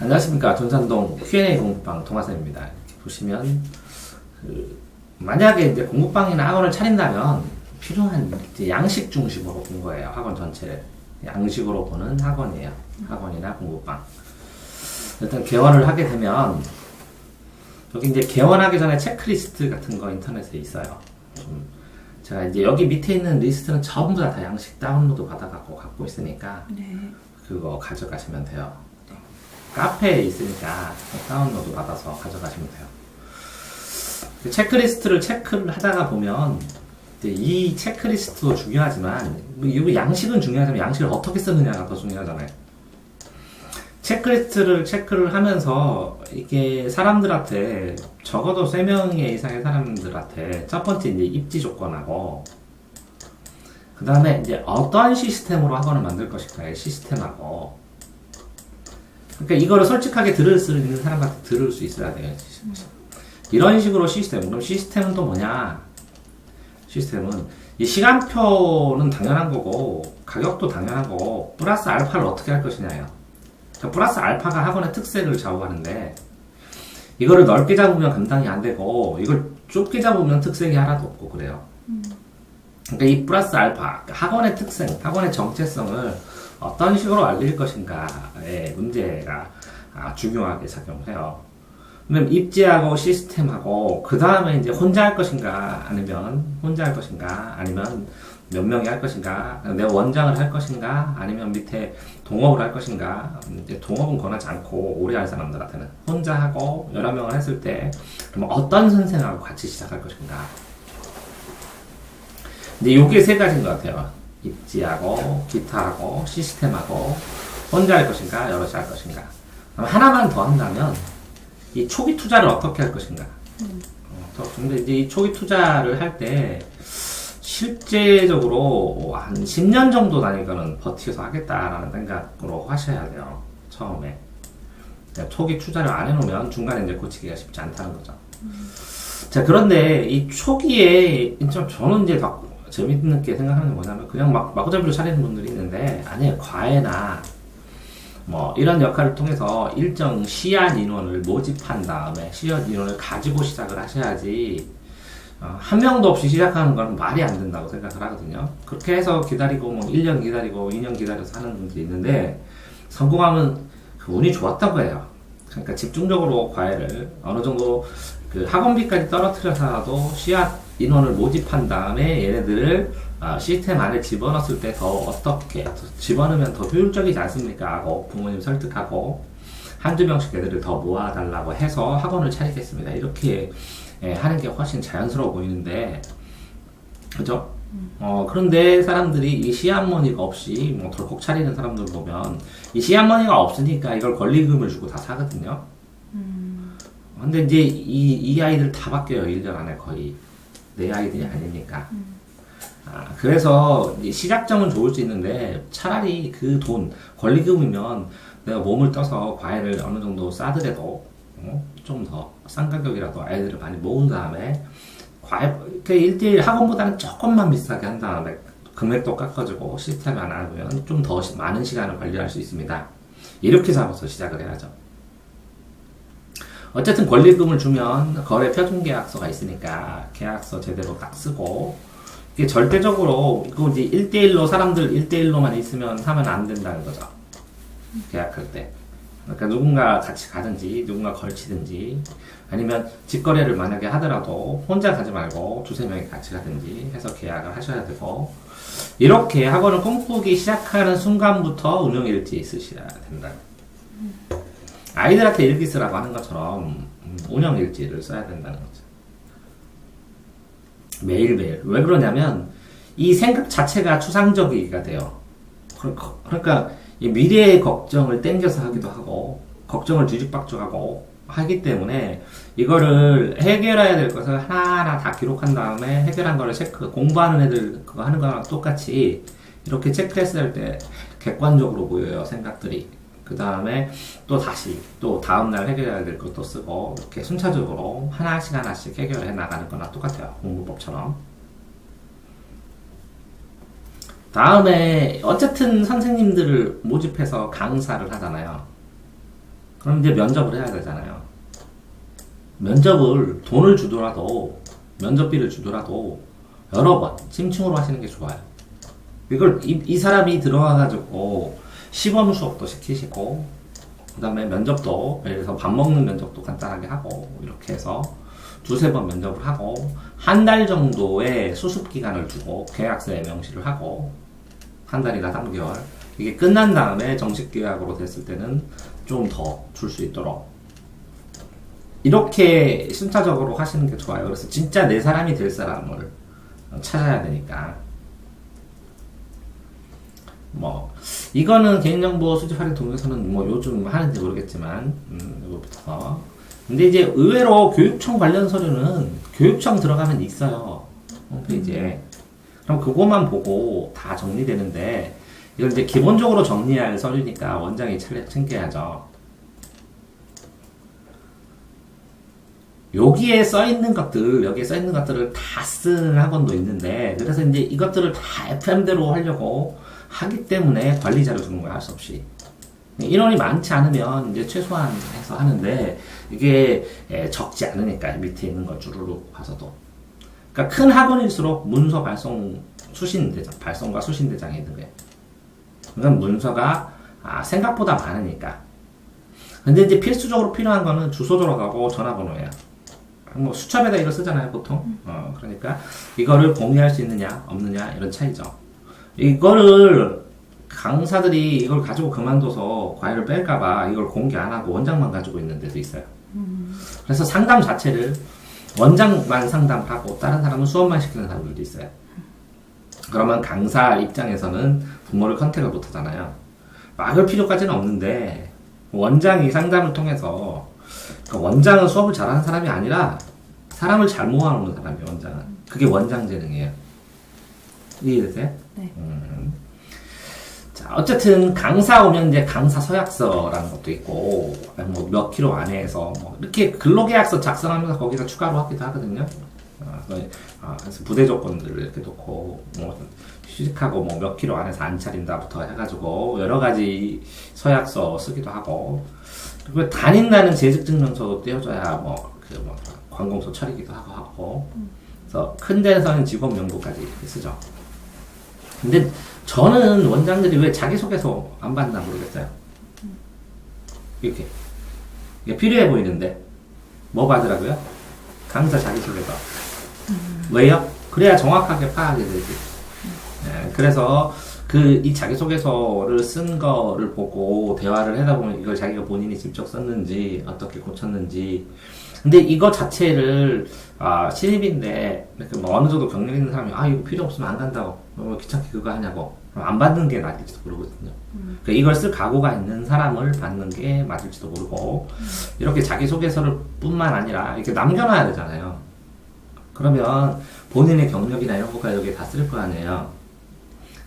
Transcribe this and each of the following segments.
안녕하십니까. 전산동 Q&A 공부방 동화쌤입니다. 이렇게 보시면 만약에 이제 공부방이나 학원을 차린다면 필요한 이제 양식 중심으로 본 거예요. 학원 전체를 양식으로 보는 학원이에요. 학원이나 공부방. 일단 개원을 하게 되면 여기 이제 개원하기 전에 체크리스트 같은 거 인터넷에 있어요. 제가 이제 여기 밑에 있는 리스트는 전부 다 양식 다운로드 받아갖고 갖고 있으니까 그거 가져가시면 돼요. 카페에 있으니까 다운로드 받아서 가져가시면 돼요. 체크리스트를 체크를 하다가 보면 이 체크리스트도 중요하지만 이 양식은 중요하지만 양식을 어떻게 쓰느냐가 더 중요하잖아요. 체크리스트를 체크를 하면서 이게 사람들한테 적어도 3명 이상의 사람들한테 첫 번째 이제 입지 조건하고 그 다음에 이제 어떤 시스템으로 학원을 만들 것인가의 시스템하고 그러니까 이거를 솔직하게 들을 수 있는 사람한테 들을 수 있어야 돼요. 이런 식으로 시스템. 그럼 시스템은 또 뭐냐? 시스템은 이 시간표는 당연한 거고 가격도 당연한 거고 플러스 알파를 어떻게 할 것이냐예요. 그러니까 플러스 알파가 학원의 특색을 좌우하는데 이거를 넓게 잡으면 감당이 안 되고 이걸 좁게 잡으면 특색이 하나도 없고 그래요. 그러니까 이 플러스 알파, 학원의 특색, 학원의 정체성을 어떤 식으로 알릴 것인가의 문제가 중요하게 작용해요. 그럼 입지하고 시스템하고 그 다음에 이제 혼자 할 것인가 아니면 혼자 할 것인가 아니면 몇 명이 할 것인가 내 원장을 할 것인가 아니면 밑에 동업을 할 것인가 이제 동업은 권하지 않고 오래 할 사람들한테는 혼자 하고 여러 명을 했을 때 그럼 어떤 선생하고 같이 시작할 것인가. 근데 요게 세 가지인 것 같아요. 입지하고 기타하고 시스템하고 혼자 할 것인가 여럿이 할 것인가. 하나만 더 한다면 이 초기 투자를 어떻게 할 것인가. 근데 이제 이 초기 투자를 할 때 실제적으로 한 10년 정도 다니까는 버티어서 하겠다라는 생각으로 하셔야 돼요. 처음에. 초기 투자를 안 해놓으면 중간에 이제 고치기가 쉽지 않다는 거죠. 자, 그런데 이 초기에 저는 이제 재밌게 생각하는 게 뭐냐면 그냥 마구잡이로 차리는 분들이 있는데 아니에요. 과외나 뭐 이런 역할을 통해서 일정 시한 인원을 모집한 다음에 시한 인원을 가지고 시작을 하셔야지 한 명도 없이 시작하는 건 말이 안 된다고 생각을 하거든요. 그렇게 해서 기다리고 뭐 1년 기다리고 2년 기다려서 하는 분들이 있는데 성공하면 그 운이 좋았다고 해요. 그러니까 집중적으로 과외를 어느 정도 그 학원비까지 떨어뜨려서라도 시합 인원을 모집한 다음에 얘네들을 시스템 안에 집어넣었을 때 더 어떻게 집어넣으면 더 효율적이지 않습니까? 하고 부모님 설득하고 한두 명씩 애들을 더 모아달라고 해서 학원을 차리겠습니다. 이렇게 하는 게 훨씬 자연스러워 보이는데 그죠? 그런데 사람들이 이 시한머니가 없이 뭐 덜컥 차리는 사람들 보면 이 시한머니가 없으니까 이걸 권리금을 주고 다 사거든요. 근데 이제 이 아이들 다 바뀌어요. 1년 안에 거의. 내 아이들이 아니니까. 그래서 시작점은 좋을 수 있는데 차라리 그 돈, 권리금이면 내가 몸을 떠서 과외를 어느 정도 싸더라도 좀 더 싼 가격이라도 아이들을 많이 모은 다음에 과외, 1대1 학원보다는 조금만 비싸게 한 다음에 금액도 깎아주고 시스템 안 하면 좀 더 많은 시간을 관리할 수 있습니다. 이렇게 잡아서 시작을 해야죠. 어쨌든 권리금을 주면 거래 표준계약서가 있으니까 계약서 제대로 딱 쓰고 이게 절대적으로 이거 이제 1대1로 사람들 1대1로만 있으면 하면 안 된다는 거죠. 계약할 때. 그러니까 누군가 같이 가든지 누군가 걸치든지 아니면 직거래를 만약에 하더라도 혼자 가지 말고 두세 명이 같이 가든지 해서 계약을 하셔야 되고 이렇게 학원을 꿈꾸기 시작하는 순간부터 운영일지 있으셔야 된다. 아이들한테 일기 쓰라고 하는 것처럼 운영일지를 써야 된다는 거죠. 매일매일. 왜 그러냐면 이 생각 자체가 추상적이가 돼요. 그러니까 이 미래의 걱정을 땡겨서 하기도 하고 걱정을 뒤죽박죽하고 하기 때문에 이거를 해결해야 될 것을 하나하나 다 기록한 다음에 해결한 거를 공부하는 애들 그거 하는 거랑 똑같이 이렇게 체크했을 때 객관적으로 보여요. 생각들이. 그 다음에 또 다시 또 다음날 해결해야 될 것도 쓰고 이렇게 순차적으로 하나씩 하나씩 해결해 나가는 거나 똑같아요. 공부법처럼. 다음에 어쨌든 선생님들을 모집해서 강사를 하잖아요. 그럼 이제 면접을 해야 되잖아요. 면접을 돈을 주더라도 면접비를 주더라도 여러 번 심층으로 하시는 게 좋아요. 이걸 이 사람이 들어와가지고 시범 수업도 시키시고 그 다음에 면접도 예를 들어서 밥 먹는 면접도 간단하게 하고 이렇게 해서 두세 번 면접을 하고 한 달 정도의 수습 기간을 주고 계약서에 명시를 하고 한 달이나 3개월 이게 끝난 다음에 정식 계약으로 됐을 때는 좀 더 줄 수 있도록 이렇게 순차적으로 하시는 게 좋아요. 그래서 진짜 내 사람이 될 사람을 찾아야 되니까 뭐 이거는 개인정보 수집 활용 동영상은 뭐 요즘 하는지 모르겠지만 이거부터 근데 이제 의외로 교육청 관련 서류는 교육청 들어가면 있어요 홈페이지에. 그럼 그것만 보고 다 정리되는데 이걸 이제 기본적으로 정리할 서류니까 원장이 챙겨야죠. 여기에 써있는 것들을 다 쓰는 학원도 있는데, 그래서 이제 이것들을 다 FM대로 하려고 하기 때문에 관리자를 두는 거야, 할 수 없이. 인원이 많지 않으면 이제 최소한 해서 하는데, 이게 적지 않으니까, 밑에 있는 걸 주르륵 봐서도. 그러니까 큰 학원일수록 문서 발송, 발송과 수신대장이 있는 거예요. 그러니까 문서가 생각보다 많으니까. 근데 이제 필수적으로 필요한 거는 주소 들어가고 전화번호예요. 뭐 수첩에다 이거 쓰잖아요, 보통. 그러니까 이거를 공유할 수 있느냐, 없느냐, 이런 차이죠. 이거를 강사들이 이걸 가지고 그만둬서 과외를 뺄까봐 이걸 공개 안 하고 원장만 가지고 있는 데도 있어요. 그래서 상담 자체를 원장만 상담을 하고 다른 사람은 수업만 시키는 사람들도 있어요. 그러면 강사 입장에서는 부모를 컨택을 못 하잖아요. 막을 필요까지는 없는데 원장이 상담을 통해서 그러니까 원장은 수업을 잘하는 사람이 아니라 사람을 잘 모아놓는 사람이에요, 원장은. 그게 원장 재능이에요. 이해되세요? 네. 자, 어쨌든 강사 오면 이제 강사 서약서라는 것도 있고, 뭐 몇 킬로 안에서 뭐 이렇게 근로계약서 작성하면서 거기다 추가로 하기도 하거든요. 그래서 부대 조건들을 이렇게 놓고, 뭐 휴직하고 뭐 몇 킬로 안에서 안 차린다부터 해가지고 여러 가지 서약서 쓰기도 하고, 그리고 다닌다는 재직증명서도 떼어줘야 뭐 관공서 처리기도 하고, 그래서 큰 데서는 직업 명부까지 이렇게 쓰죠. 근데 저는 원장들이 왜 자기소개서 안 받나 모르겠어요. 이렇게. 이게 필요해 보이는데, 뭐 받으라고요? 강사 자기소개서. 왜요? 그래야 정확하게 파악이 되지. 네, 그래서 이 자기소개서를 쓴 거를 보고 대화를 하다 보면 이걸 자기가 본인이 직접 썼는지, 어떻게 고쳤는지. 근데 이거 자체를, 신입인데, 뭐 어느 정도 경력 있는 사람이, 이거 필요 없으면 안 간다고. 뭐 귀찮게 그거 하냐고. 안 받는 게 맞을지도 모르거든요. 그러니까 이걸 쓸 각오가 있는 사람을 받는 게 맞을지도 모르고, 이렇게 자기소개서를 뿐만 아니라, 이렇게 남겨놔야 되잖아요. 그러면 본인의 경력이나 이런 것까지 여기에 다 쓸 거 아니에요.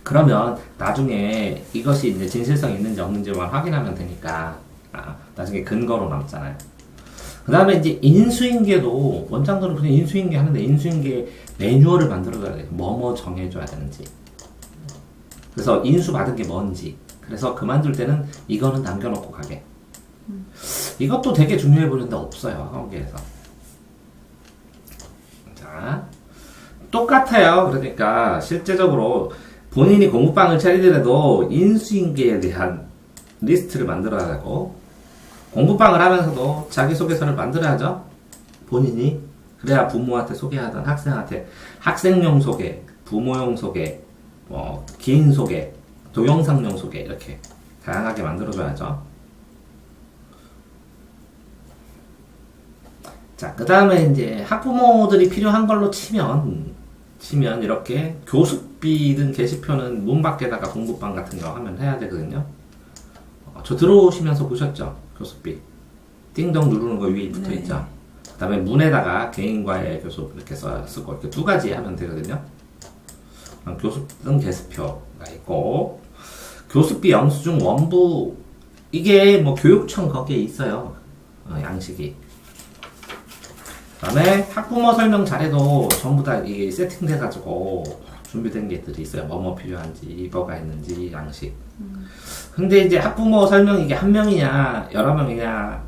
그러면 나중에 이것이 이제 진실성이 있는지 없는지만 확인하면 되니까, 나중에 근거로 남잖아요. 그 다음에 이제 인수인계도, 원장들은 그냥 인수인계 하는데 인수인계 매뉴얼을 만들어줘야 돼요. 뭐뭐 정해줘야 되는지. 그래서 인수받은 게 뭔지. 그래서 그만둘 때는 이거는 남겨놓고 가게. 이것도 되게 중요해 보이는데 없어요, 학원계에서. 자, 똑같아요. 그러니까 실제적으로 본인이 공부방을 차리더라도 인수인계에 대한 리스트를 만들어야 되고, 공부방을 하면서도 자기소개서를 만들어야죠. 본인이. 그래야 부모한테 소개하던 학생한테 학생용 소개, 부모용 소개, 기인 소개, 동영상용 소개 이렇게 다양하게 만들어줘야죠. 자, 그 다음에 이제 학부모들이 필요한 걸로 치면 이렇게 교습비든 게시표는 문 밖에다가 공부방 같은 거 하면 해야 되거든요. 저 들어오시면서 보셨죠? 교습비. 띵동 누르는 거 위에 붙어 있죠? 네. 그 다음에 문에다가 개인과의 교습 이렇게 쓰고 이렇게 두 가지 하면 되거든요. 교습등 게시표가 있고, 교습비 영수증 원부, 이게 뭐 교육청 거기에 있어요. 양식이. 그 다음에 학부모 설명 잘해도 전부 다 이게 세팅돼가지고 준비된 게들이 있어요. 뭐뭐 필요한지, 뭐가 있는지, 양식. 그 근데 이제 학부모 설명이 이게 한 명이냐, 여러 명이냐,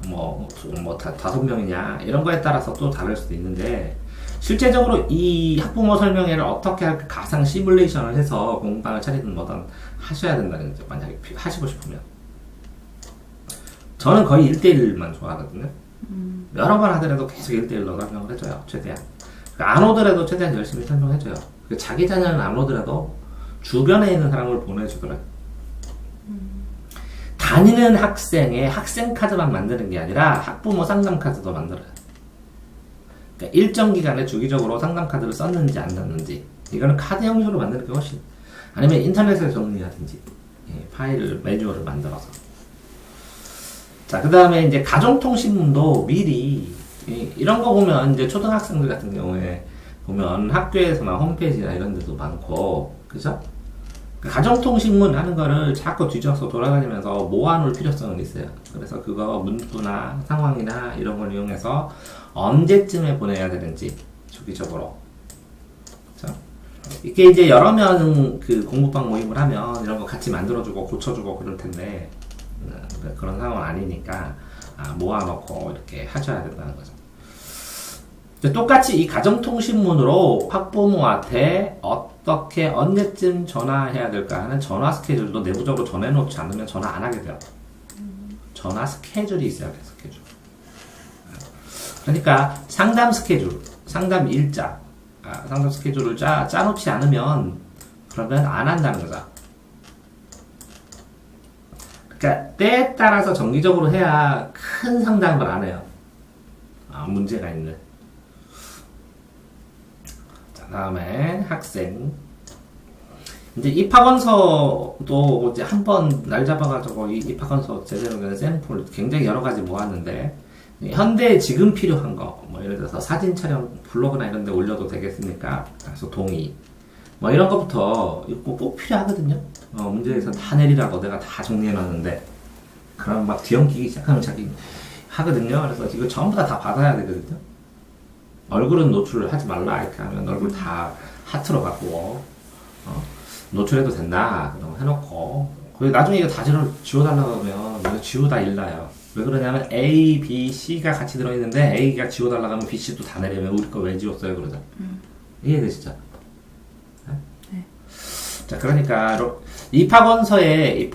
다섯 명이냐, 이런 거에 따라서 또 다를 수도 있는데, 실제적으로 이 학부모 설명회를 어떻게 할까 가상 시뮬레이션을 해서 공방을 차리든 뭐든 하셔야 된다는 거죠. 만약에 하시고 싶으면. 저는 거의 1대1만 좋아하거든요. 여러 번 하더라도 계속 1대1로 설명을 해줘요. 최대한. 안 오더라도 최대한 열심히 설명해줘요. 자기 자녀는 안 오더라도 주변에 있는 사람을 보내주더라고요. 다니는 학생의 학생 카드만 만드는 게 아니라 학부모 상담 카드도 만들어요. 그러니까 일정 기간에 주기적으로 상담 카드를 썼는지 안 썼는지 이거는 카드 형식으로 만드는 게 훨씬 아니면 인터넷에서 정리하든지 파일을 매뉴얼을 만들어서 자, 그 다음에 이제 가정통신문도 미리 이런 거 보면 이제 초등학생들 같은 경우에 보면 학교에서나 홈페이지나 이런 데도 많고 그죠? 가정통신문 하는 거를 자꾸 뒤져서 돌아다니면서 모아놓을 필요성은 있어요. 그래서 그거 문구나 상황이나 이런 걸 이용해서 언제쯤에 보내야 되는지 주기적으로. 그렇죠? 이게 이제 여러 명 그 공부방 모임을 하면 이런 거 같이 만들어주고 고쳐주고 그럴 텐데 그런 상황은 아니니까 모아놓고 이렇게 하셔야 된다는 거죠. 똑같이 이 가정통신문으로 학부모한테 어떻게 언제쯤 전화해야 될까 하는 전화 스케줄도 내부적으로 정해놓지 않으면 전화 안 하게 돼요. 전화 스케줄이 있어야 돼, 스케줄. 그러니까 상담 스케줄, 상담 일자, 상담 스케줄을 짜놓지 않으면 그러면 안 한다는 거죠. 그러니까 때에 따라서 정기적으로 해야 큰 상담을 안 해요. 문제가 있는. 다음에 학생 이제 입학원서도 이제 한번 날 잡아가지고 이 입학원서 제대로 된 샘플 굉장히 여러 가지 모았는데 현대 지금 필요한 거 뭐 예를 들어서 사진 촬영 블로그나 이런 데 올려도 되겠습니까? 그래서 동의 뭐 이런 것부터 꼭 필요하거든요. 문제에서 다 내리라고 내가 다 정리해놨는데 그럼 막 뒤엉키기 시작하면 자기 하거든요. 그래서 이거 전부 다 받아야 되거든요. 얼굴은 노출을 하지 말라 이렇게 하면 얼굴 다 하트로 바꾸고 노출해도 된다 그럼 해놓고 나중에 이거 다 지워달라고 하면 이거 지우다 일나요. 왜 그러냐면 A, B, C가 같이 들어있는데 A가 지워달라고 하면 B, C도 다 내려면 우리 거 왜 지웠어요 그러죠. 이해되시죠? 네? 자 그러니까 입학원서에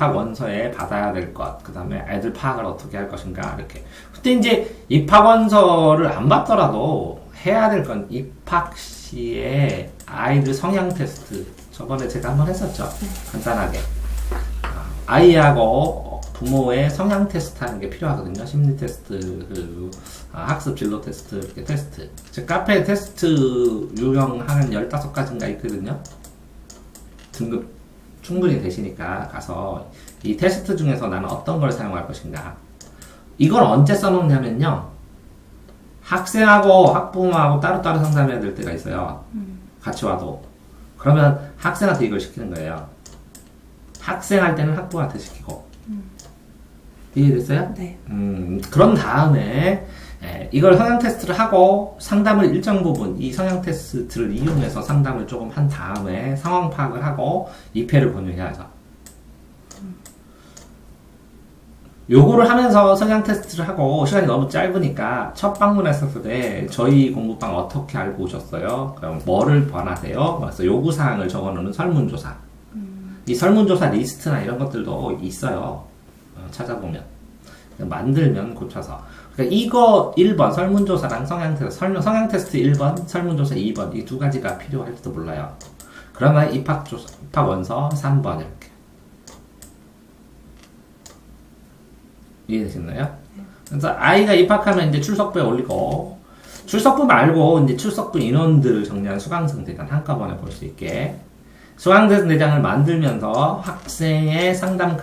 받아야 될 것, 그 다음에 애들 파악을 어떻게 할 것인가 이렇게. 그때 이제 입학원서를 안 받더라도 해야 될 건 입학 시에 아이들 성향 테스트 저번에 제가 한번 했었죠. 간단하게 아이하고 부모의 성향 테스트 하는 게 필요하거든요. 심리 테스트, 학습 진로 테스트 이렇게 테스트. 즉 카페 테스트 유형하는 15가지인가 있거든요. 등급 충분히 되시니까 가서 이 테스트 중에서 나는 어떤 걸 사용할 것인가. 이걸 언제 써먹냐면요. 학생하고 학부모하고 따로따로 상담해야 될 때가 있어요. 같이 와도. 그러면 학생한테 이걸 시키는 거예요. 학생 할 때는 학부모한테 시키고. 이해됐어요? 네. 그런 다음에 이걸 성향 테스트를 하고 상담을 일정 부분 이 성향 테스트를 이용해서 상담을 조금 한 다음에 상황 파악을 하고 입회를 권유해야죠. 요거를 하면서 성향 테스트를 하고 시간이 너무 짧으니까 첫 방문했을 때 저희 공부방 어떻게 알고 오셨어요? 그럼 뭐를 권하세요? 그래서 요구사항을 적어놓는 설문조사. 이 설문조사 리스트나 이런 것들도 있어요. 찾아보면. 만들면 고쳐서. 그러니까 이거 1번 설문조사랑 성향 테스트 1번, 설문조사 2번 이 두 가지가 필요할지도 몰라요. 그러면 입학원서 3번 이렇게. 이해되시나요? 그래서 아이가 입학하면 이제 출석부에 올리고 출석부 말고 이제 출석부 인원들을 정리한 수강생 대장 한꺼번에 볼 수 있게 수강생 대장을 만들면서 학생의 상담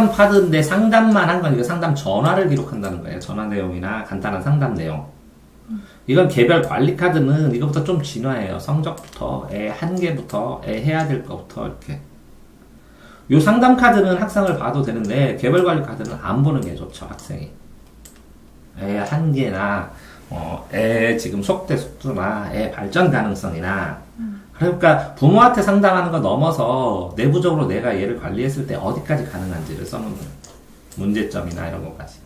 카드인데 상담만 한 건 이거 상담 전화를 기록한다는 거예요. 전화 내용이나 간단한 상담 내용. 이건 개별 관리 카드는 이거부터 좀 진화해요. 성적부터 애 한계부터 애 해야 될 거부터 이렇게. 요 상담 카드는 학생을 봐도 되는데 개별 관리 카드는 안 보는 게 좋죠. 학생이 애 한계나 애 지금 속대 속도나 애 발전 가능성이나 그러니까 부모한테 상담하는 거 넘어서 내부적으로 내가 얘를 관리했을 때 어디까지 가능한지를 써놓는 거예요. 문제점이나 이런 것까지.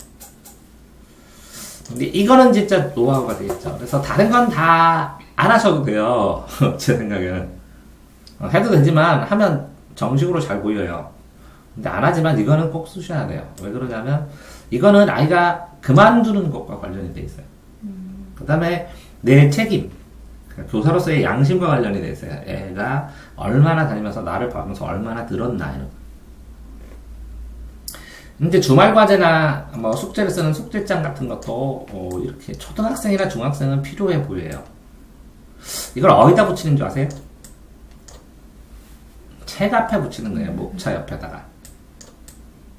근데 이거는 진짜 노하우가 되겠죠. 그래서 다른 건 다 안 하셔도 돼요. 제 생각에는. 해도 되지만 하면 정식으로 잘 보여요. 근데 안 하지만 이거는 꼭 쓰셔야 돼요. 왜 그러냐면 이거는 아이가 그만두는 것과 관련이 돼 있어요. 그 다음에 내 책임. 그러니까 교사로서의 양심과 관련이 돼 있어요. 애가 얼마나 다니면서 나를 봐면서 얼마나 들었나 이런. 근데 주말 과제나 뭐 숙제를 쓰는 숙제장 같은 것도 이렇게 초등학생이나 중학생은 필요해 보여요. 이걸 어디다 붙이는 줄 아세요? 책 앞에 붙이는 거예요. 목차 옆에다가.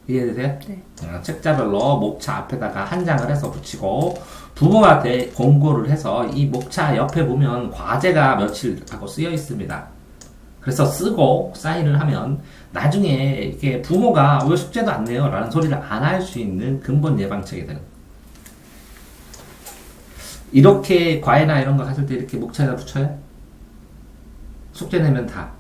이해되세요? 네. 책자별로 목차 앞에다가 한 장을 해서 붙이고 부모한테 공고를 해서 이 목차 옆에 보면 과제가 며칠 하고 쓰여 있습니다. 그래서 쓰고 사인을 하면 나중에 이게 부모가 왜 숙제도 안 내요? 라는 소리를 안 할 수 있는 근본 예방책이 되는 거예요. 이렇게 과외나 이런 거 하실 때 이렇게 목차에다 붙여요? 숙제 내면 다.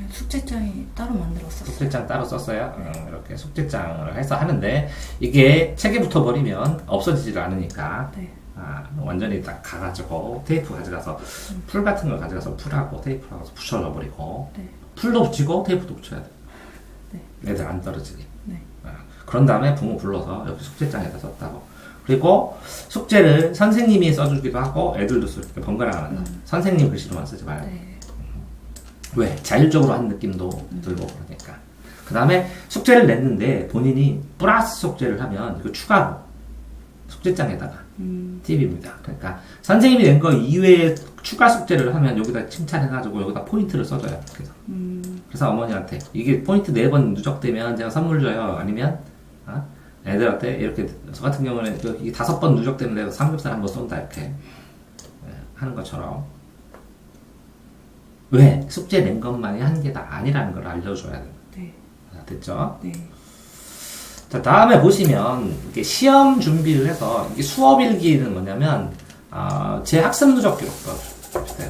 숙제장이 따로 만들었었어요. 숙제장 따로 썼어요? 이렇게 숙제장을 해서 하는데 이게 책에 붙어버리면 없어지질 않으니까 네. 완전히 딱 가가지고 테이프 가져가서 풀 같은 걸 가져가서 풀하고 테이프하고 붙여넣어버리고 네. 풀도 붙이고 테이프도 붙여야 돼. 네. 애들 안 떨어지게. 네. 그런 다음에 부모 불러서 여기 숙제장에다 썼다고. 그리고 숙제를 선생님이 써주기도 하고 애들도 쓸 때 번갈아 가면서 선생님 글씨로만 쓰지 말고. 네. 왜? 자율적으로 한 느낌도 들고 그러니까. 그 다음에 숙제를 냈는데 본인이 플러스 숙제를 하면 이거 추가로 숙제장에다가 팁입니다. 그러니까 선생님이 낸 거 이외에 추가 숙제를 하면 여기다 칭찬해가지고 여기다 포인트를 써줘요. 그래서 어머니한테 이게 포인트 4번 누적되면 제가 선물 줘요. 아니면 애들한테 이렇게 저 같은 경우는 이 5번 누적되는 데서 삼겹살 한번 쏜다 이렇게 하는 것처럼. 왜? 숙제 낸 것만이 한계다 아니라는 걸 알려줘야 돼요. 네. 됐죠? 네. 자, 다음에 보시면 이게 시험 준비를 해서 이게 수업 일기는 뭐냐면 제 학습 누적 기록과 비슷해요.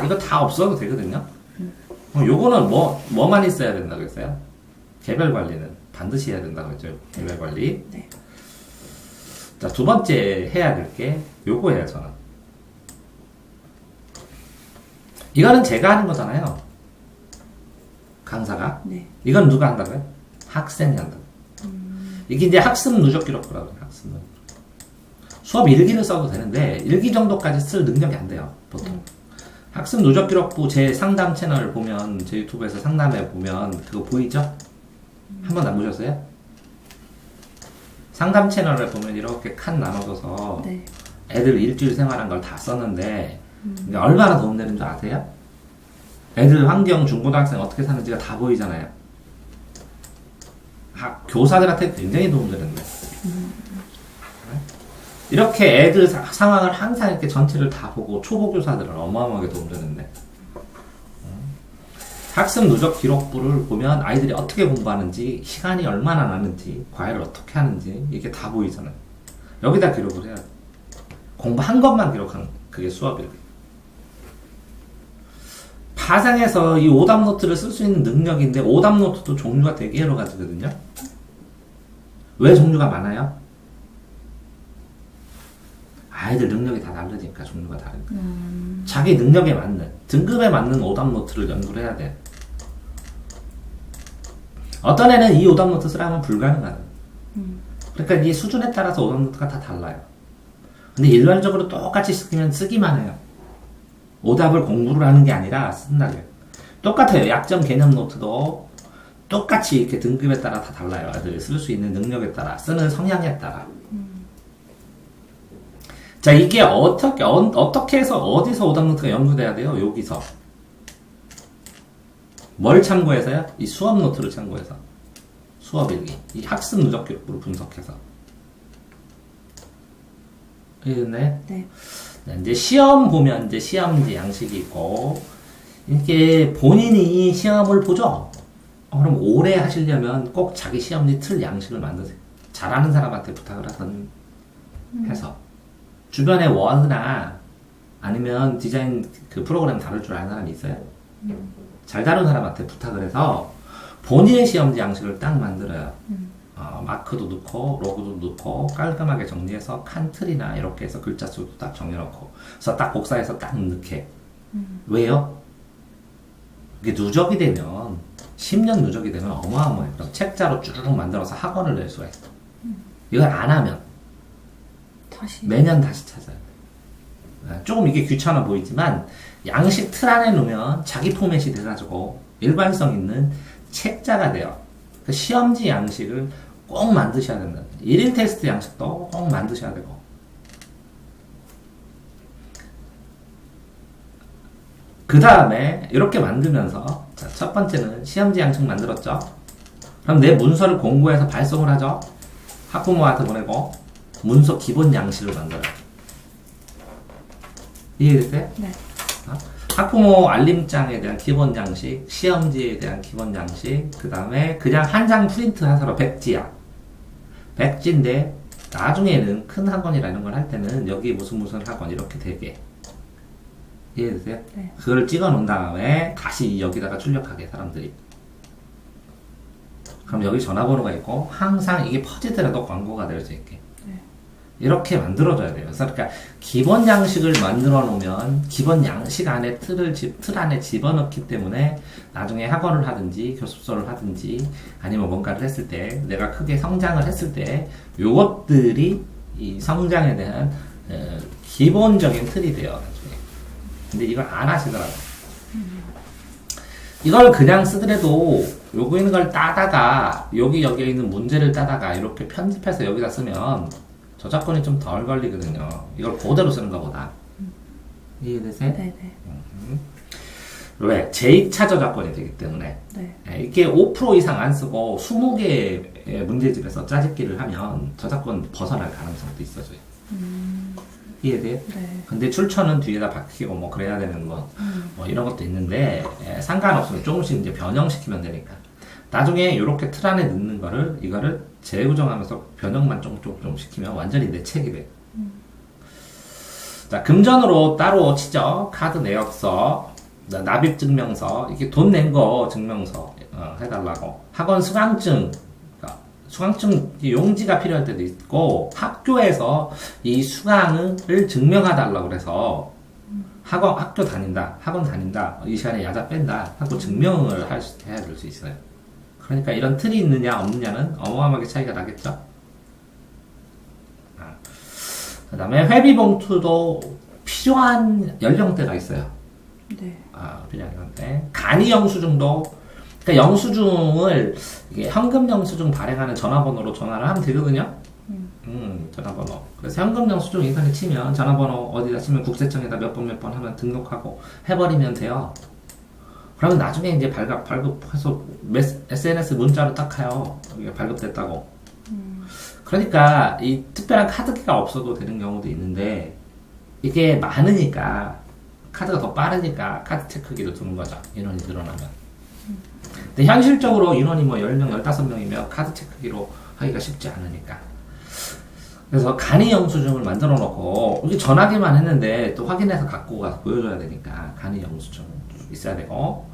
이거 다 없어도 되거든요. 요거는 뭐만 있어야 된다고 했어요? 개별 관리는 반드시 해야 된다고 했죠. 개별 관리. 네. 자, 두 번째 해야 될 게 요거예요, 저는. 이거는 제가 하는 거잖아요. 강사가. 네. 이건 누가 한다고요? 학생이 한다고. 이게 이제 학습 누적 기록부라고 해요. 학습 누적. 수업 일기를 써도 되는데 일기 정도까지 쓸 능력이 안 돼요. 보통. 학습 누적 기록부 제 상담 채널을 보면 제 유튜브에서 상담해 보면 그거 보이죠? 한 번 안 보셨어요? 상담 채널을 보면 이렇게 칸 나눠줘서 네. 애들 일주일 생활한 걸 다 썼는데 이게 얼마나 도움되는 줄 아세요? 애들 환경 중고등학생 어떻게 사는지가 다 보이잖아요. 교사들한테 굉장히 도움되는데 이렇게 애들 상황을 항상 이렇게 전체를 다 보고 초보 교사들은 어마어마하게 도움되는데 학습 누적 기록부를 보면 아이들이 어떻게 공부하는지 시간이 얼마나 나는지 과외를 어떻게 하는지 이게 다 보이잖아요. 여기다 기록을 해야 돼. 공부한 것만 기록하는 그게 수업이에요. 파생해서 이 오답 노트를 쓸 수 있는 능력인데 오답 노트도 종류가 되게 여러 가지거든요. 왜 종류가 많아요? 아이들 능력이 다 다르니까 종류가 다르니까. 자기 능력에 맞는 등급에 맞는 오답 노트를 연구를 해야 돼. 어떤 애는 이 오답 노트 쓰라면 불가능하다. 그러니까 이 수준에 따라서 오답 노트가 다 달라요. 근데 일반적으로 똑같이 쓰기만 해요. 오답을 공부를 하는 게 아니라 쓴다고요. 똑같아요. 약점 개념 노트도 똑같이 이렇게 등급에 따라 다 달라요. 아이들이 쓸 수 있는 능력에 따라, 쓰는 성향에 따라. 자, 이게 어떻게 해서 어디서 오답 노트가 연구돼야 돼요? 여기서. 뭘 참고해서요? 이 수업 노트를 참고해서. 수업 일기. 이 학습 누적 기록부를 분석해서. 이해됐나요? 네. 이제 시험 보면 이제 시험지 양식이 있고, 이게 본인이 시험을 보죠? 그럼 오래 하시려면 꼭 자기 시험지 틀 양식을 만드세요. 잘하는 사람한테 부탁을 하든 해서. 주변에 워드나 아니면 디자인 그 프로그램 다룰 줄 아는 사람이 있어요? 잘 다루는 사람한테 부탁을 해서 본인의 시험지 양식을 딱 만들어요. 마크도 넣고 로고도 넣고 깔끔하게 정리해서 칸틀이나 이렇게 해서 글자 수도 딱 정해놓고 그래서 딱 복사해서 딱 넣게. 왜요? 이게 누적이 되면 10년 누적이 되면 어마어마해. 그럼 책자로 쭉 만들어서 학원을 낼 수가 있어. 이걸 안 하면 다시. 매년 다시 찾아야 돼. 조금 이게 귀찮아 보이지만 양식 틀 안에 놓으면 자기 포맷이 돼가지고 일관성 있는 책자가 돼요. 그 시험지 양식을 꼭 만드셔야 된다. 1일 테스트 양식도 꼭 만드셔야 되고. 그 다음에 이렇게 만들면서 자, 첫 번째는 시험지 양식 만들었죠. 그럼 내 문서를 공고해서 발송을 하죠. 학부모한테 보내고 문서 기본 양식을 만들어요. 이해되세요? 네. 학부모 알림장에 대한 기본 양식, 시험지에 대한 기본 양식, 그 다음에 그냥 한 장 프린트 하서로 백지야. 백지인데 나중에는 큰 학원이라는 걸 할 때는 여기 무슨 학원 이렇게 되게. 이해되세요? 네. 그걸 찍어 놓은 다음에 다시 여기다가 출력하게 사람들이. 그럼 여기 전화번호가 있고 항상 이게 퍼지더라도 광고가 될 수 있게. 이렇게 만들어줘야 돼요. 그래서 그러니까 기본 양식을 만들어 놓으면 기본 양식 안에 틀 안에 집어넣기 때문에 나중에 학원을 하든지 교습소를 하든지 아니면 뭔가를 했을 때 내가 크게 성장을 했을 때 요것들이 이 성장에 대한 기본적인 틀이 돼요. 나중에. 근데 이걸 안 하시더라고요. 이걸 그냥 쓰더라도 여기 있는 걸 따다가 여기에 있는 문제를 따다가 이렇게 편집해서 여기다 쓰면 저작권이 좀 덜 걸리거든요. 이걸 그대로 쓰는 것보다. 이해되세요? 네네. 왜? 제2차 저작권이 되기 때문에. 네. 이게 5% 이상 안 쓰고 20개의 문제집에서 짜집기를 하면 저작권 벗어날 가능성도 있어져요. 이해돼요? 네. 근데 출처는 뒤에다 박히고 뭐 그래야 되는 뭐 이런 것도 있는데 상관없으면 조금씩 이제 변형시키면 되니까. 나중에 이렇게 틀 안에 넣는 거를 이거를 재구정하면서 변형만 좀 시키면 완전히 내 책이 돼. 자, 금전으로 따로 치죠. 카드 내역서, 납입 증명서, 이게 돈 낸 거 증명서 해달라고. 학원 수강증, 그러니까 수강증 용지가 필요할 때도 있고 학교에서 이 수강을 증명해달라고 그래서 학교 다닌다, 학원 다닌다, 이 시간에 야자 뺀다 하고 증명을 해야 될 수 있어요. 그러니까 이런 틀이 있느냐 없느냐는 어마어마하게 차이가 나겠죠. 그 다음에 회비봉투도 필요한 연령대가 있어요. 네. 필요한 연령대. 간이 영수증도, 그러니까 영수증을 이게 현금 영수증 발행하는 전화번호로 전화를 하면 되거든요. 전화번호. 그래서 현금 영수증 인터넷 치면 전화번호 어디다 치면 국세청에다 몇 번 하면 등록하고 해버리면 돼요. 그러면 나중에 이제 발급해서 SNS 문자로 딱 가요. 이게 발급됐다고. 그러니까 이 특별한 카드기가 없어도 되는 경우도 있는데 이게 많으니까 카드가 더 빠르니까 카드 체크기도 두는 거죠. 인원이 늘어나면. 근데 현실적으로 인원이 뭐 10명, 15명이면 카드 체크기로 하기가 쉽지 않으니까. 그래서 간이 영수증을 만들어 놓고 이게 전화기만 했는데 또 확인해서 갖고 가서 보여줘야 되니까 간이 영수증 있어야 되고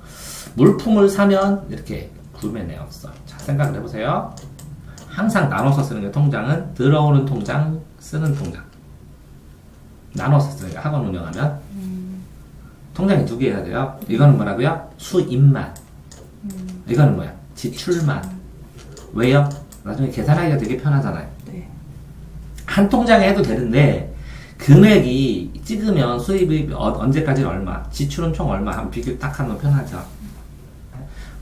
물품을 사면 이렇게 구매 내역서. 자, 생각을 해보세요. 항상 나눠서 쓰는 게 통장은 들어오는 통장, 쓰는 통장. 나눠서 쓰는 게 학원 운영하면 통장이 두 개 해야 돼요. 이거는 뭐라고요? 수입만. 이거는 뭐야? 지출만. 왜요? 나중에 계산하기가 되게 편하잖아요. 네. 한 통장에 해도 되는데 금액이 찍으면 수입이 언제까지는 얼마, 지출은 총 얼마 하면 비교 딱 하면 편하죠.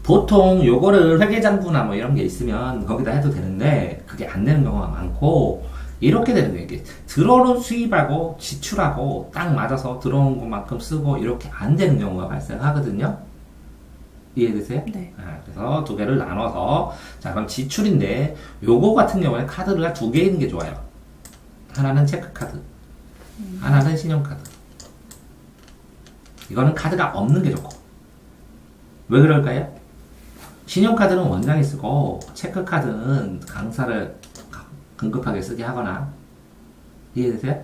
보통 요거를 회계장부나 뭐 이런 게 있으면 거기다 해도 되는데 그게 안 되는 경우가 많고 이렇게 되는 거예요. 이게 들어오는 수입하고 지출하고 딱 맞아서 들어온 것만큼 쓰고 이렇게 안 되는 경우가 발생하거든요. 이해되세요? 네. 그래서 두 개를 나눠서 자 그럼 지출인데 요거 같은 경우에 카드가 두 개 있는 게 좋아요. 하나는 체크카드, 하나는 신용카드. 이거는 카드가 없는 게 좋고. 왜 그럴까요? 신용카드는 원장이 쓰고 체크카드는 강사를 급하게 쓰게 하거나 이해되세요?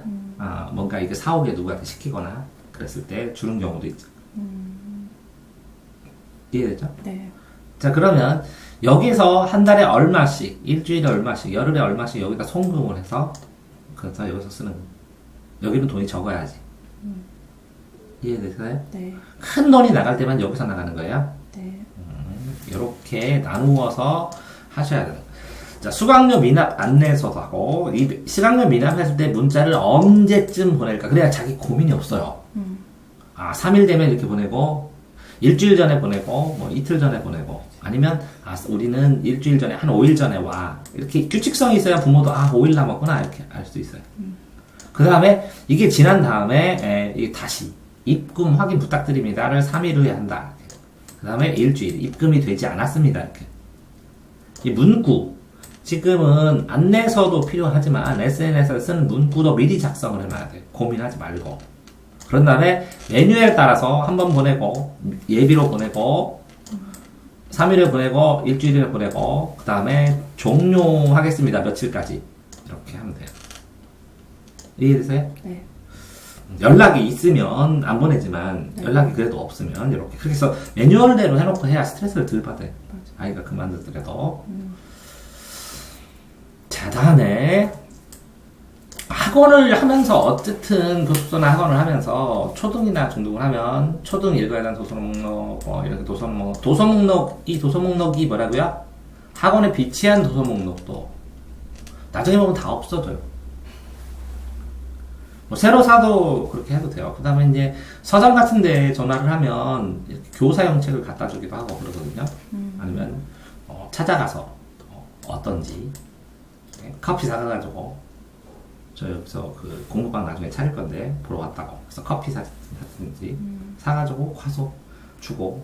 뭔가 이게 사오게 누구한테 시키거나 그랬을 때 주는 경우도 있죠. 이해되죠? 네. 자, 그러면 여기서 한 달에 얼마씩, 일주일에 얼마씩, 열흘에 얼마씩 여기다 송금을 해서 그래서 여기서 쓰는 거예요. 여기는 돈이 적어야지. 이해되세요? 네. 큰 돈이 나갈 때만 여기서 나가는 거예요. 네. 이렇게 나누어서 하셔야 돼요. 자, 수강료 미납 안내서도 하고, 이 수강료 미납했을 때 문자를 언제쯤 보낼까? 그래야 자기 고민이 없어요. 3일 되면 이렇게 보내고, 일주일 전에 보내고, 뭐 이틀 전에 보내고, 아니면, 우리는 일주일 전에, 한 5일 전에 와. 이렇게 규칙성이 있어야 부모도, 5일 남았구나. 이렇게 알 수 있어요. 그 다음에, 이게 지난 다음에, 이게 다시, 입금 확인 부탁드립니다를 3일 후에 한다. 그 다음에 일주일, 입금이 되지 않았습니다. 이렇게. 이 문구. 지금은 안내서도 필요하지만 SNS에 쓰는 문구도 미리 작성을 해놔야 돼요. 고민하지 말고. 그런 다음에 메뉴에 따라서 한 번 보내고, 예비로 보내고, 3일에 보내고, 일주일에 보내고, 그 다음에 종료하겠습니다. 며칠까지. 이렇게 하면 돼요. 이해되세요? 네. 연락이 있으면 안 보내지만 연락이 그래도 없으면 이렇게 그렇게 해서 매뉴얼대로 해놓고 해야 스트레스를 덜 받아요. 아이가 그만두더라도. 자, 다음에 학원을 하면서 어쨌든 교습소나 학원을 하면서 초등이나 중등을 하면 초등 일과에 대한 도서 목록 이렇게 도서 목록이 뭐라고요? 학원에 비치한 도서 목록도 나중에 보면 다 없어져요. 뭐 새로 사도 그렇게 해도 돼요. 그 다음에 이제 서점 같은 데 전화를 하면 교사용 책을 갖다 주기도 하고 그러거든요. 아니면 찾아가서 어떤지 커피 사가가지고 저 여기서 그 공부방 나중에 차릴 건데 보러 왔다고 그래서 커피 사든지 사가지고 가서 주고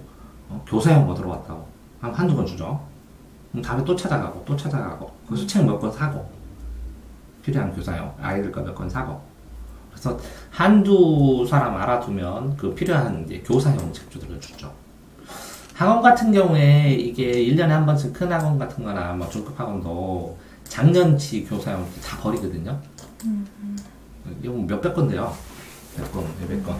교사용 뭐 들어왔다고 한두 번 주죠. 그럼 다음에 또 찾아가고 거기서 책 몇 권 사고 필요한 교사용 아이들 거 몇 권 사고 그래서 한두 사람 알아두면 그 필요한 이제 교사용 책들을 주죠. 학원 같은 경우에 이게 1년에 한 번씩 큰 학원 같은 거나 뭐 중급 학원도 작년치 교사용 다 버리거든요. 이거 몇백 건데요. 몇백 건.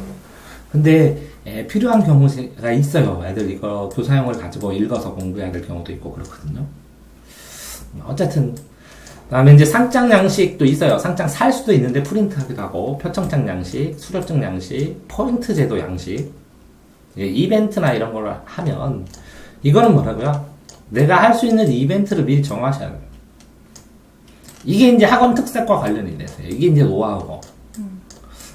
근데 필요한 경우가 있어요. 애들 이거 교사용을 가지고 읽어서 공부해야 될 경우도 있고 그렇거든요. 어쨌든 그다음에 이제 상장 양식도 있어요. 상장 살 수도 있는데 프린트하기도 하고 표청장 양식, 수료증 양식, 포인트 제도 양식, 이벤트나 이런 걸 하면 이거는 뭐라고요? 내가 할 수 있는 이벤트를 미리 정하셔야 돼요. 이게 이제 학원 특색과 관련이 돼서요. 이게 이제 노하우고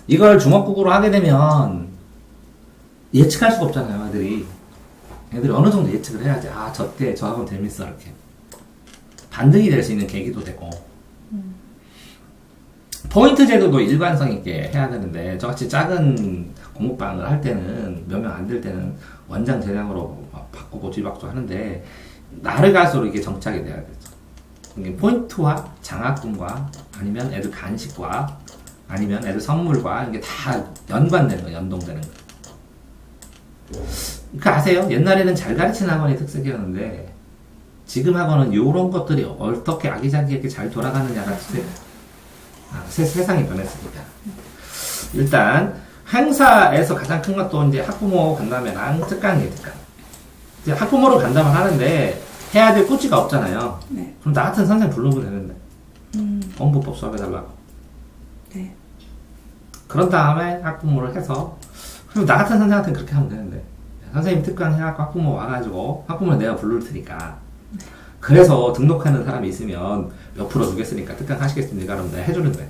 이걸 주먹구구로 하게 되면 예측할 수가 없잖아요. 애들이 어느 정도 예측을 해야지. 저때 저 학원 재밌어 이렇게. 반등이 될 수 있는 계기도 되고 포인트 제도도 일관성 있게 해야 되는데 저같이 작은 공부방을 할 때는 몇 명 안 될 때는 원장 대량으로 바꾸고 뒤바꾸고 하는데 날을 갈수록 이게 정착이 돼야 되죠. 이게 포인트와 장학금과 아니면 애들 간식과 아니면 애들 선물과 이게 다 연관되는 거, 연동되는 거. 그 아세요? 옛날에는 잘 가르치는 학원이 특색이었는데 지금 학원은 이런 것들이 어떻게 아기자기하게 잘 돌아가느냐가 세상이 변했으니까. 일단 행사에서 가장 큰 것도 이제 학부모 간담회랑 특강이에요. 특강. 이제 학부모로 간담을 하는데 해야 될 꾸지가 없잖아요. 네. 그럼 나 같은 선생님 불러보면 되는데 공부법 수업해달라고. 네. 그런 다음에 학부모를 해서 그리고 나 같은 선생님한테는 그렇게 하면 되는데 선생님 특강 해갖고 학부모 와가지고 학부모는 내가 부를 테니까 그래서 등록하는 사람이 있으면 몇 프로 주겠으니까 특강 하시겠습니까? 그럼 내가 해주는 거예요.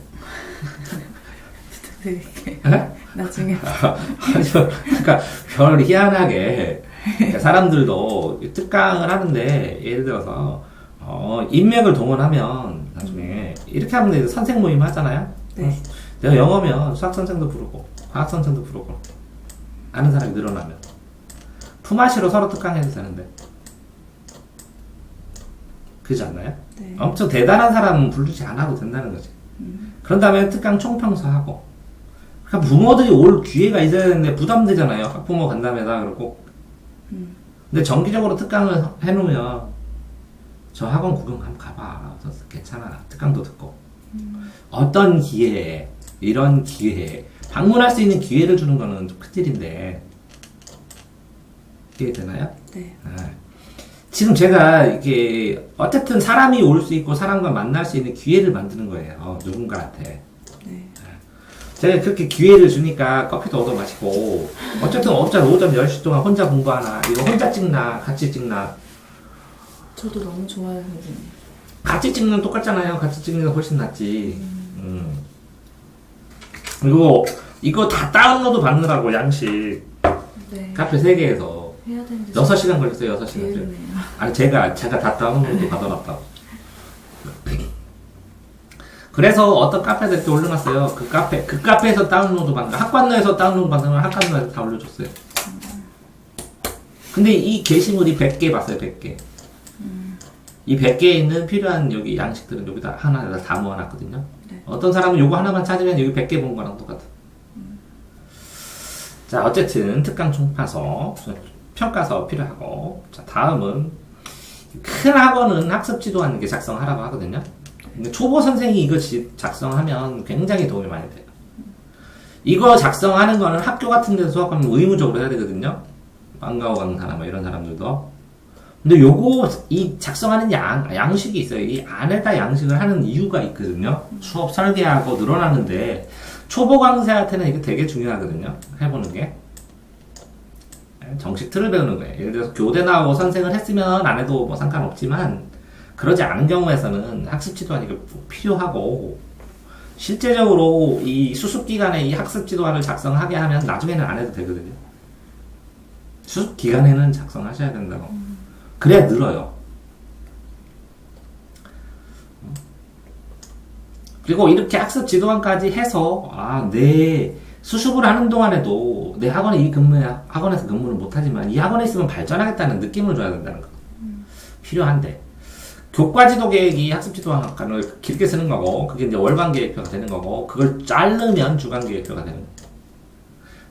부탁드릴게요. 네? 나중에. 그러니까 별 희한하게 그러니까 사람들도 특강을 하는데 예를 들어서 인맥을 동원하면 나중에 이렇게 하면 이제 선생 모임 하잖아요. 네. 내가 영어면 수학 선생도 부르고 과학 선생도 부르고 아는 사람이 늘어나면 품앗이로 서로 특강해도 되는데 그렇지 않나요? 네. 엄청 대단한 사람은 부르지 않아도 된다는 거지. 그런 다음에 특강 총평서하고. 그러니까 부모들이 올 기회가 있어야 되는데 부담되잖아요. 학부모 간담회다 그러고. 근데 정기적으로 특강을 해놓으면 저 학원 구경 한번 가봐. 괜찮아. 특강도 듣고. 어떤 기회에 이런 기회에 방문할 수 있는 기회를 주는 거는 좀 큰일인데 이해되나요? 네. 지금 제가 이게 어쨌든 사람이 올 수 있고 사람과 만날 수 있는 기회를 만드는 거예요. 누군가한테. 네. 제가 그렇게 기회를 주니까 커피도 얻어 마시고 어쨌든 오전 10시 동안 혼자 공부하나 이거 혼자 찍나 같이 찍나 저도 너무 좋아요, 선생님. 같이 찍는 똑같잖아요. 같이 찍는 게 훨씬 낫지. 그리고 이거 다 다운로드 받느라고 양식 네. 카페 3개에서 해야 되는데 6시간 걸렸어요. 6시간. 게으르네요. 아니 제가 다 다운로드 받아놨다고. 그래서 어떤 카페들 이렇게 올려놨어요. 그 카페에서 다운로드 받는 거, 학관로에서 다운로드 받는 걸 학관로에서 다 올려줬어요. 근데 이 게시물이 100개 봤어요. 100개. 이 100개에 있는 필요한 여기 양식들은 여기다 하나에다 다 모아놨거든요. 네. 어떤 사람은 요거 하나만 찾으면 여기 100개 본 거랑 똑같아. 자, 어쨌든 특강 총파서 평가서 필요하고, 자, 다음은 큰 학원은 학습 지도하는 게 작성하라고 하거든요. 근데 초보 선생이 이거 작성하면 굉장히 도움이 많이 돼요. 이거 작성하는 거는 학교 같은 데서 수업하면 의무적으로 해야 되거든요. 방과후 강사나 뭐 이런 사람들도. 근데 이 작성하는 양식이 있어요. 이 안에다 양식을 하는 이유가 있거든요. 수업 설계하고 늘어나는데, 초보 강사한테는 이게 되게 중요하거든요. 해보는 게. 정식 틀을 배우는 거예요. 예를 들어서 교대 나오고 선생을 했으면 안 해도 뭐 상관없지만, 그러지 않은 경우에서는 학습 지도안이 필요하고, 실제적으로 이 수습기간에 이 학습 지도안을 작성하게 하면 나중에는 안 해도 되거든요. 수습기간에는 작성하셔야 된다고. 그래야 늘어요. 그리고 이렇게 학습 지도안까지 해서, 내 수습을 하는 동안에도 내 학원에서 근무를 못하지만 이 학원에 있으면 발전하겠다는 느낌을 줘야 된다는 거. 필요한데. 교과지도 계획이 학습 지도안을 길게 쓰는 거고, 그게 이제 월간 계획표가 되는 거고, 그걸 자르면 주간 계획표가 되는 거고.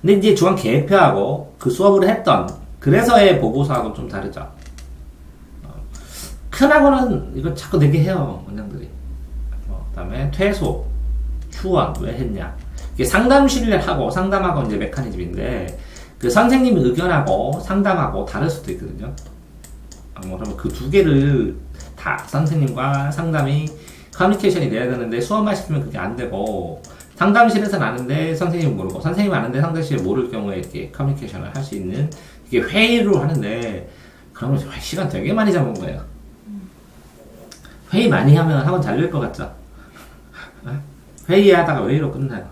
근데 이제 주간 계획표하고 그 수업을 했던, 그래서의 보고서하고는 좀 다르죠. 큰 학원은 이거 자꾸 내게 해요, 원장들이. 그 다음에 퇴소, 휴원, 왜 했냐. 이게 상담하고 이제 메커니즘인데, 그 선생님 의견하고 상담하고 다를 수도 있거든요. 그러면 그 두 개를 다 선생님과 상담이 커뮤니케이션이 돼야 되는데, 수업만 시키면 그게 안 되고, 상담실에서는 아는데 선생님은 모르고, 선생님은 아는데 상담실에 모를 경우에 이렇게 커뮤니케이션을 할 수 있는, 이게 회의로 하는데, 그러면 시간 되게 많이 잡은 거예요. 회의 많이 하면 학원 잘 될 것 같죠? 회의하다가 회의로 끝나요.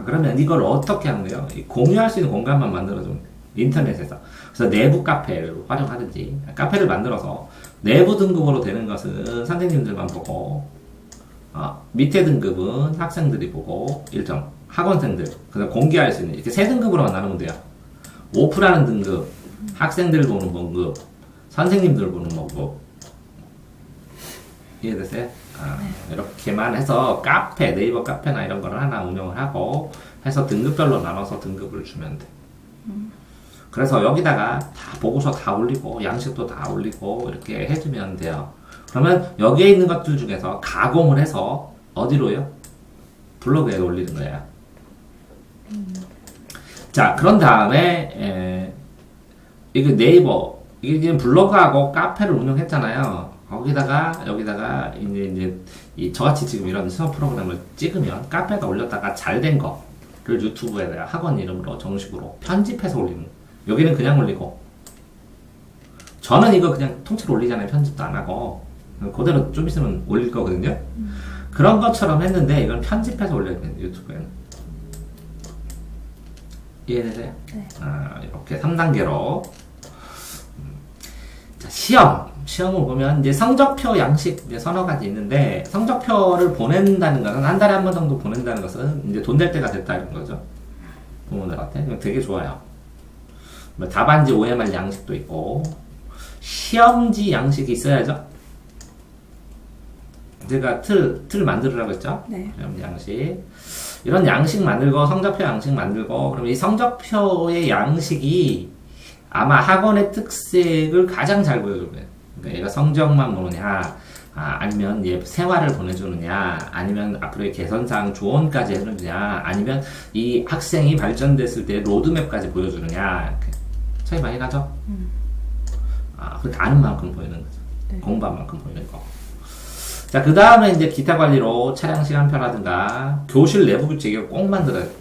그러면 이걸 어떻게 하는 거예요? 공유할 수 있는 공간만 만들어주면 돼요. 인터넷에서. 그래서 내부 카페를 활용하든지, 카페를 만들어서 내부 등급으로 되는 것은 선생님들만 보고, 밑에 등급은 학생들이 보고, 학원생들, 그다음 공개할 수 있는, 이렇게 세 등급으로만 나누면 돼요. 오프라는 등급, 학생들 보는 등급, 선생님들 보는 등급. 이해되세요? 이렇게만 해서 네이버 카페나 이런 거를 하나 운영을 하고 해서 등급별로 나눠서 등급을 주면 돼. 그래서 여기다가 다 보고서 다 올리고 양식도 다 올리고 이렇게 해주면 돼요. 그러면 여기에 있는 것들 중에서 가공을 해서 어디로요? 블로그에 올리는 거야. 자, 그런 다음에 이게 네이버, 이게 지금 블로그하고 카페를 운영했잖아요. 여기다가 이제 저같이 지금 이런 수업 프로그램을 찍으면 카페에다 올렸다가 잘 된 거를 유튜브에 학원 이름으로 정식으로 편집해서 올리는 거예요. 여기는 그냥 올리고, 저는 이거 그냥 통째로 올리잖아요. 편집도 안 하고 그대로 좀 있으면 올릴 거거든요. 그런 것처럼 했는데 이건 편집해서 올려야 돼요. 유튜브에는. 이해되세요? 네. 이렇게 3단계로. 자, 시험을 보면 이제 성적표 양식 이제 서너 가지 있는데, 성적표를 보낸다는 것은 한 달에 한 번 정도 보낸다는 것은 이제 돈 될 때가 됐다는 거죠. 부모들한테. 되게 좋아요. 답안지 OMR 양식도 있고, 시험지 양식이 있어야죠. 제가 틀 만들으라고 했죠. 네. 시험지 양식. 이런 양식 만들고, 성적표 양식 만들고, 그러면 이 성적표의 양식이 아마 학원의 특색을 가장 잘 보여줄 거예요. 그러니까 얘가 성적만 보느냐, 아니면 얘 생활을 보내주느냐, 아니면 앞으로의 개선사항 조언까지 해주느냐, 아니면 이 학생이 발전됐을 때 로드맵까지 보여주느냐. 이렇게 차이 많이 나죠? 그렇게 아는 만큼 보이는 거죠. 네. 공부한 만큼 보이는 거. 자, 그 다음에 이제 기타 관리로 차량 시간표라든가 교실 내부 규칙을 꼭 만들어야 돼.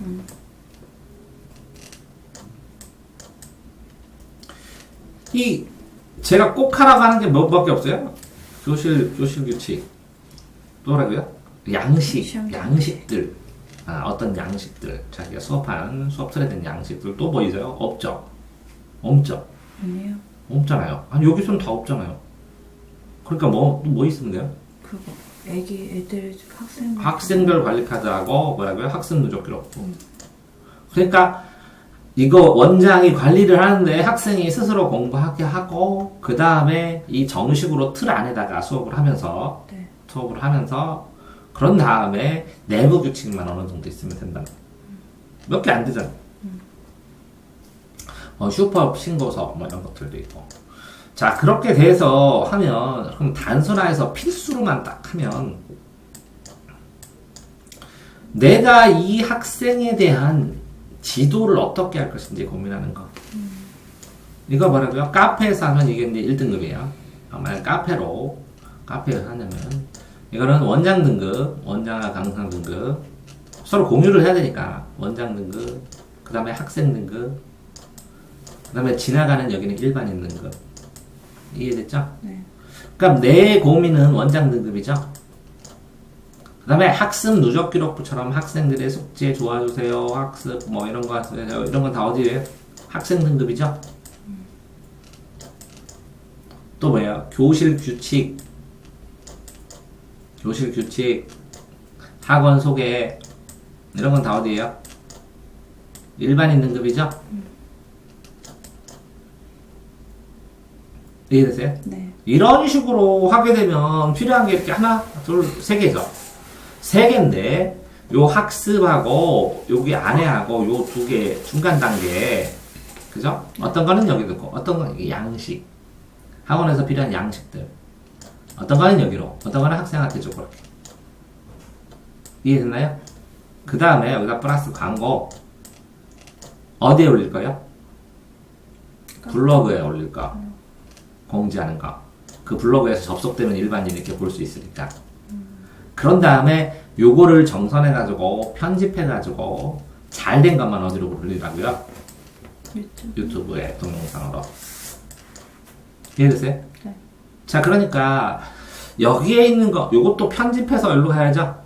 이 제가 꼭 하라고 하는 게 몇밖에 없어요. 교실 규칙. 또라고요? 양식들. 어떤 양식들. 자기가 수업 틀에 된 양식들 또 뭐 있어요? 없죠. 아니에요. 없잖아요. 여기서는 다 없잖아요. 그러니까 뭐 있으면 돼요? 그거 애들 학생별 관리 카드하고 뭐라고요? 학습 누적 기록부. 그러니까 이거 원장이 관리를 하는데 학생이 스스로 공부하게 하고 그 다음에 이 정식으로 틀 안에다가 수업을 하면서 그런 다음에 내부 규칙만 어느 정도 있으면 된다. 몇 개 안 되잖아. 슈퍼 신고서 뭐 이런 것들도 있고. 자, 그렇게 돼서 하면 그럼 단순화해서 필수로만 딱 하면 내가 이 학생에 대한 지도를 어떻게 할 것인지 고민하는 거. 이거 뭐라고요? 카페에서 하면 이게 이제 1등급이에요. 만약 카페를 하냐면 이거는 원장 등급, 원장과 강사 등급 서로 공유를 해야 되니까 원장 등급, 그 다음에 학생 등급, 그 다음에 지나가는 여기는 일반인 등급. 이해됐죠? 네. 그럼 내 고민은 원장 등급이죠? 그 다음에 학습 누적 기록부처럼 학생들의 숙제 도와주세요, 학습 뭐 이런 거 하세요. 이런 건 다 어디에요? 학생 등급이죠? 또 뭐예요? 교실 규칙, 학원 소개 이런 건 다 어디에요? 일반인 등급이죠? 이해되세요? 네. 이런 식으로 하게 되면 필요한 게 이렇게 하나, 둘, 세 개죠. 세 개인데 요 학습하고 여기 안에하고 요 두 개 중간 단계, 그죠? 어떤 거는 여기 듣고 어떤 거는 이게 양식, 학원에서 필요한 양식들, 어떤 거는 여기로, 어떤 거는 학생한테 줘. 그렇게 이해됐나요? 그 다음에 여기다 플러스 광고 어디에 올릴 거예요? 블로그에 올릴 거, 공지하는 거. 그 블로그에서 접속되면 일반인이 이렇게 볼 수 있으니까. 그런 다음에 요거를 정선해가지고 편집해가지고 잘된 것만 어디로 올리라고요? 유튜브에 동영상으로. 이해되세요? 네. 자, 그러니까 여기에 있는 거 요것도 편집해서 일로 가야죠.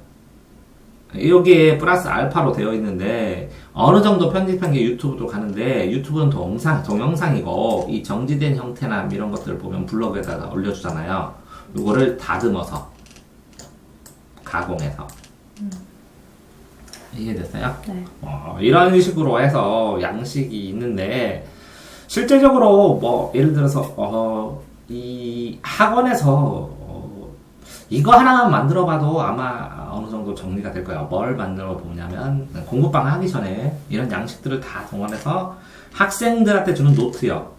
여기에 플러스 알파로 되어 있는데 어느 정도 편집한 게 유튜브도 가는데 유튜브는 동영상이고 이 정지된 형태나 이런 것들을 보면 블로그에다가 올려주잖아요. 요거를 다듬어서 가공해서. 이해됐어요? 네. 이런 식으로 해서 양식이 있는데 실제적으로 뭐 예를 들어서 이 학원에서 이거 하나만 만들어봐도 아마 어느 정도 정리가 될 거예요. 뭘 만들어 보냐면 공부방 하기 전에 이런 양식들을 다 동원해서 학생들한테 주는 노트요.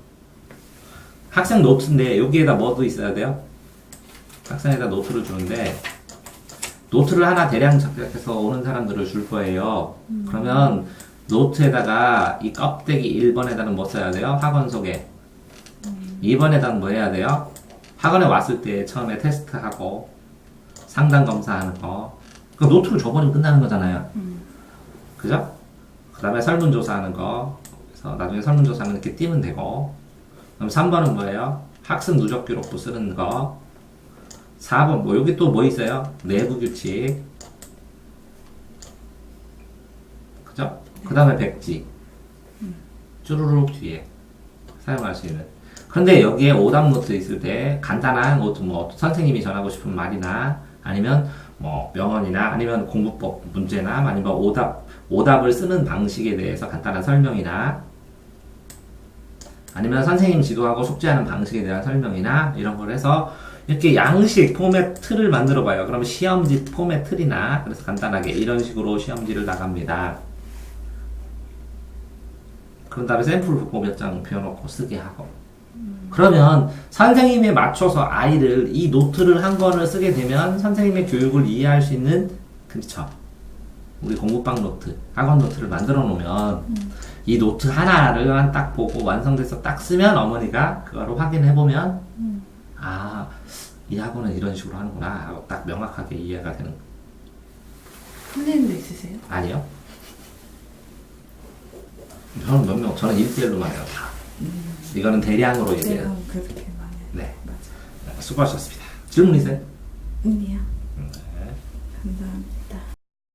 학생 노트인데 여기에다 뭐도 있어야 돼요? 학생에다 노트를 주는데 노트를 하나 대량 작작해서 오는 사람들을 줄 거예요. 그러면 노트에다가 이 껍데기 1번에다는 뭐 써야 돼요? 학원 소개. 2번에다는 뭐 해야 돼요? 학원에 왔을 때 처음에 테스트하고 상담 검사하는 거. 그 노트를 줘버리면 끝나는 거잖아요. 그죠? 그 다음에 설문조사하는 거. 그래서 나중에 설문조사는 이렇게 띄면 되고. 그럼 3번은 뭐예요? 학습 누적 기록부 쓰는 거. 4번, 뭐, 여기 또 뭐 있어요? 내부 규칙. 그죠? 그 다음에 백지. 쭈루룩 뒤에 사용할 수 있는. 그런데 여기에 오답 노트 있을 때 간단한 노트, 뭐, 선생님이 전하고 싶은 말이나 아니면 뭐, 명언이나 아니면 공부법 문제나 아니면 오답을 쓰는 방식에 대해서 간단한 설명이나 아니면 선생님 지도하고 숙제하는 방식에 대한 설명이나 이런 걸 해서 이렇게 양식 포맷 틀을 만들어 봐요. 그러면 시험지 포맷 틀이나 그래서 간단하게 이런 식으로 시험지를 나갑니다. 그런 다음에 샘플 국보 몇 장 비워놓고 쓰게 하고 그러면 선생님에 맞춰서 아이를 이 노트를 한 권을 쓰게 되면 선생님의 교육을 이해할 수 있는 그렇죠. 우리 공부방 노트, 학원 노트를 만들어 놓으면 이 노트 하나를 딱 보고 완성돼서 딱 쓰면 어머니가 그거를 확인해 보면 아, 이 학원은 이런 식으로 하는구나 하고 딱 명확하게 이해가 되는. 선생님도 있으세요? 아니요. 저는 몇 명, 저는 1대1로만 해요, 다. 이거는 대량으로 얘기해요. 제가 그렇게 많이 해요. 네. 맞아요. 수고하셨습니다. 질문 있어요? 아니요. 네. 감사합니다.